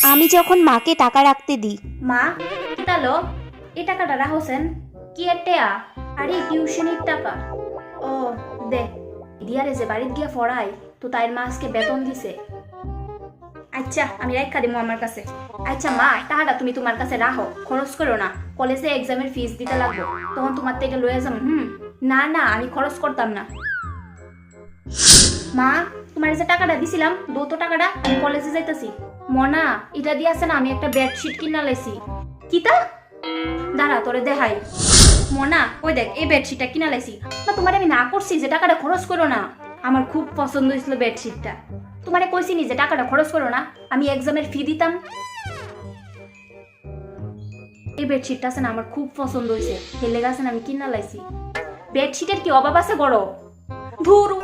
আমি যখন মাকে টাকা রাখতে দিই। মা কিতালো এই টাকাটা রাখছেন কি এটেয়া? আরে টিউশনির টাকা। ও দে দিয়ারে যে বাড়িতে গিয়া পড়াই তো তাইর মা আজকে বেতন দিছে। আচ্ছা আমি রাখা দিমু আমার কাছে। আচ্ছা মা টাকাটা তুমি তোমার কাছে রাখো, খরচ করো না, কলেজে এক্সামের ফিস দিতে লাগবে, তখন তোমার তো এটা লয়ে যাম। না না আমি খরচ করতাম না। মা তোমার যে টাকাটা দিছিলাম তো টাকাটা আমি কলেজে যাইতেছি। মনা এটা দিয়ে আছে না আমি একটা বেডশিট কিনা লাইছি। কিতা? দাঁড়া তোরে দেখাই। মনা ওই দেখ এই বেডশিটটা কিনা লাইছি। না তোমার আমি না করছি যে টাকাটা খরচ করো না, আমার খুব পছন্দ হয়েছিল বেডশিটটা। তোমারে কইছি নি যে টাকাটা খরচ করো না, আমি এক্সামের ফি দিতাম। এই বেডশিটটা আছে না আমার খুব পছন্দ হয়েছে, হেলে গেছে না আমি কিনা লাইছি। বেডশিটের কি অভাব আছে বড়? ধুরু